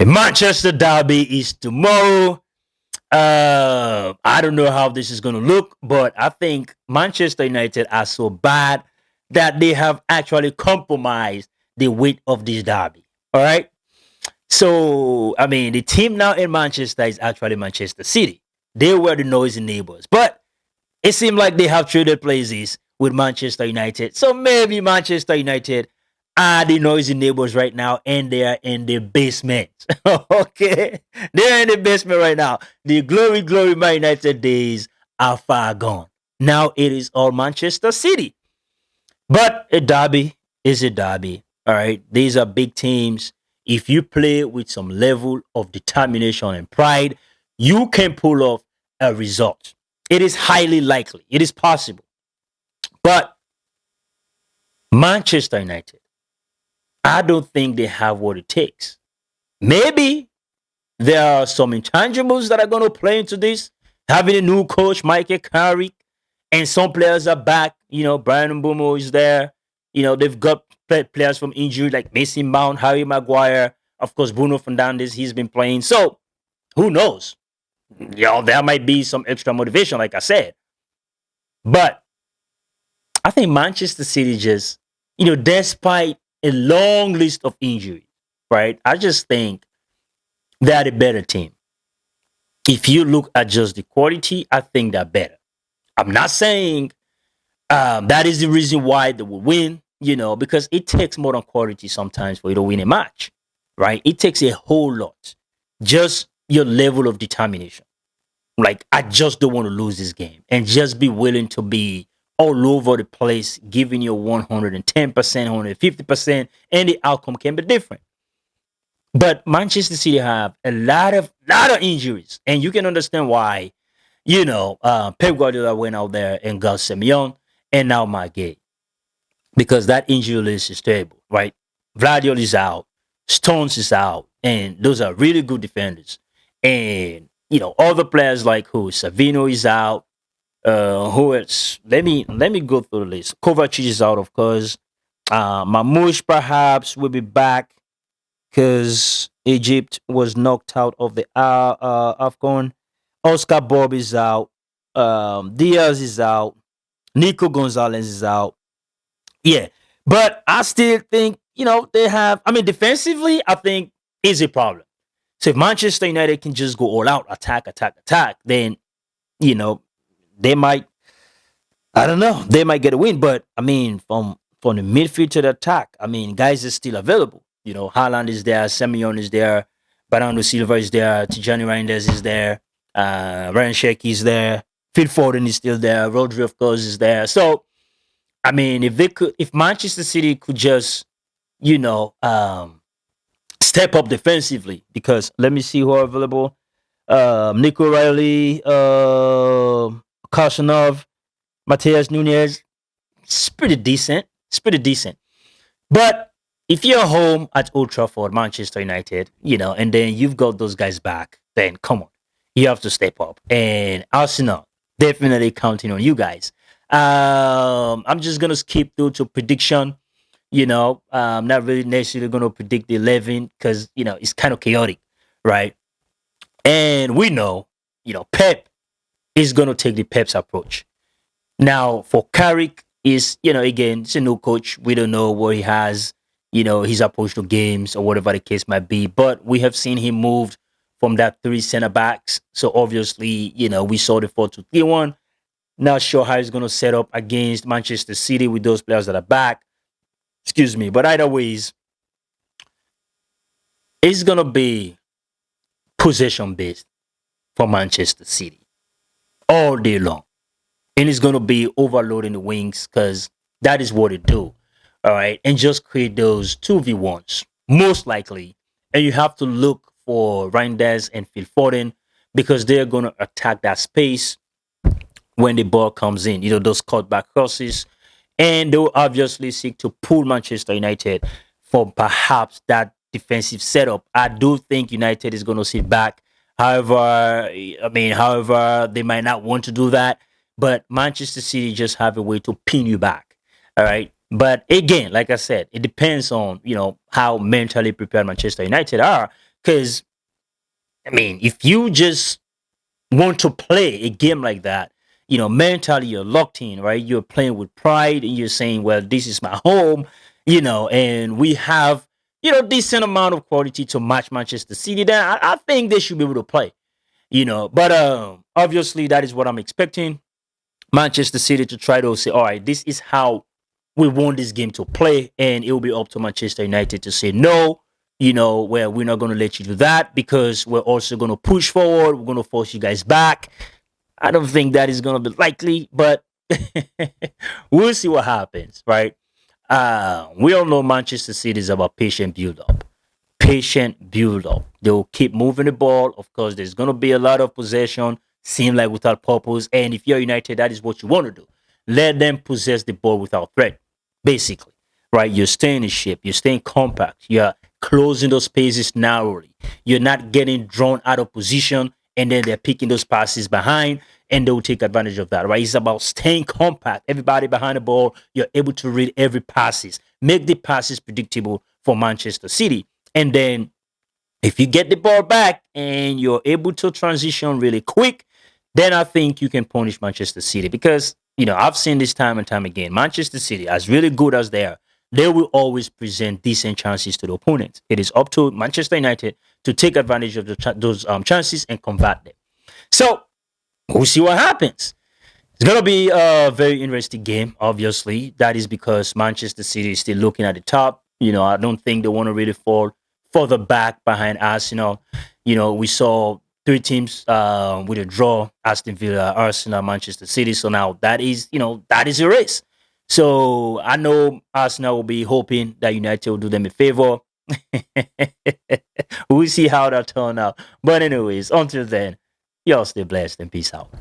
The Manchester Derby is tomorrow. I don't know how this is going to look, but I think Manchester United are so bad that they have actually compromised the weight of this derby. All right. So, I mean, the team now in Manchester is actually Manchester City. They were the noisy neighbors, but it seemed like they have traded places with Manchester United. So maybe Manchester United are the noisy neighbors right now, and they are in the basement. Okay, they're in the basement right now. The glory, glory, Man United days are far gone. Now it is all Manchester City. But a derby is a derby. All right, these are big teams. If you play with some level of determination and pride, you can pull off a result. It is highly likely. It is possible. But Manchester United, I don't think they have what it takes. Maybe there are some intangibles that are going to play into this. Having a new coach, Michael Carrick, and some players are back. Brian Mbumo is there. They've got players from injury like Mason Mount, Harry Maguire, of course, Bruno Fernandes. He's been playing. So who knows? There might be some extra motivation, like I said. But I think Manchester City just, despite a long list of injuries, right? I just think they're the better team. If you look at just the quality, I think they're better. I'm not saying that is the reason why they will win, because it takes more than quality sometimes for you to win a match, right? It takes a whole lot. Just your level of determination. Like, I just don't want to lose this game, and just be willing to be all over the place, giving you 110%, 150%, and the outcome can be different. But Manchester City have a lot of injuries, and you can understand why. Pep Guardiola went out there and got Simeone and now Margay, because that injury list is terrible, right? Vladiol is out, Stones is out, and those are really good defenders. And other players like who Savino is out. Who else? Let me go through the list. Kovacic is out, of course. Mamouche perhaps will be back because Egypt was knocked out of the AFCON. Oscar Bob is out. Diaz is out. Nico Gonzalez is out. Yeah, but I still think they have. I mean, defensively, I think is a problem. So if Manchester United can just go all out, attack, attack, attack, then you know they might. I don't know. They might get a win, but I mean, from the midfield to the attack, I mean, guys are still available. Haaland is there, Semyon is there, Bernardo Silva is there, Tijani Reinders is there, Ryan Shecky is there, Phil Foden is still there, Rodri of course is there. So I mean, if Manchester City could just, you know, step up defensively, because let me see who are available. Nico Riley, Kashanov, Mateus Nunez. It's pretty decent. It's pretty decent. But if you're home at Old Trafford, Manchester United, and then you've got those guys back, then come on, you have to step up. And Arsenal, definitely counting on you guys. I'm just gonna skip through to prediction. I'm not really necessarily gonna predict the 11 because it's kind of chaotic, right? And we know, Pep is gonna take the Pep's approach. Now for Carrick is, again, it's a new coach. We don't know what he has, his approach to games or whatever the case might be. But we have seen him moved from that three center backs. So obviously, we saw the 4-2-3-1. Not sure how he's going to set up against Manchester City with those players that are back. Excuse me. But either ways, it's going to be possession based for Manchester City all day long. And it's going to be overloading the wings because that is what it do. All right. And just create those 2v1s, most likely. And you have to look for Reinders and Phil Foden because they're going to attack that space when the ball comes in, those cutback crosses. And they'll obviously seek to pull Manchester United for perhaps that defensive setup. I do think United is going to sit back. However, they might not want to do that. But Manchester City just have a way to pin you back. All right. But again, like I said, it depends on, how mentally prepared Manchester United are. Because, I mean, if you just want to play a game like that, mentally you're locked in, right? You're playing with pride and you're saying, well, this is my home, and we have, decent amount of quality to match Manchester City, then I think they should be able to play, But obviously, that is what I'm expecting. Manchester City to try to say, all right, this is how we want this game to play, and it will be up to Manchester United to say no. Where we're not going to let you do that because we're also going to push forward. We're going to force you guys back. I don't think that is going to be likely, but we'll see what happens, right? We all know Manchester City is about patient build up. Patient build up. They'll keep moving the ball. Of course, there's going to be a lot of possession, seem like without purpose. And if you're United, that is what you want to do. Let them possess the ball without threat, basically, right? You're staying in shape. You're staying compact. You're closing those spaces narrowly. You're not getting drawn out of position and then they're picking those passes behind and they'll take advantage of that, right? It's about staying compact. Everybody behind the ball, you're able to read every passes, make the passes predictable for Manchester City. And then if you get the ball back and you're able to transition really quick, then I think you can punish Manchester City because, I've seen this time and time again. Manchester City, as really good as they are, they will always present decent chances to the opponent. It is up to Manchester United to take advantage of those chances and convert them. So we'll see what happens. It's going to be a very interesting game, obviously. That is because Manchester City is still looking at the top. I don't think they want to really fall further back behind Arsenal. We saw three teams with a draw: Aston Villa, Arsenal, Manchester City. So now that is a race. So I know Arsenal will be hoping that United will do them a favor. We'll see how that turn out. But anyways, until then, y'all stay blessed and peace out.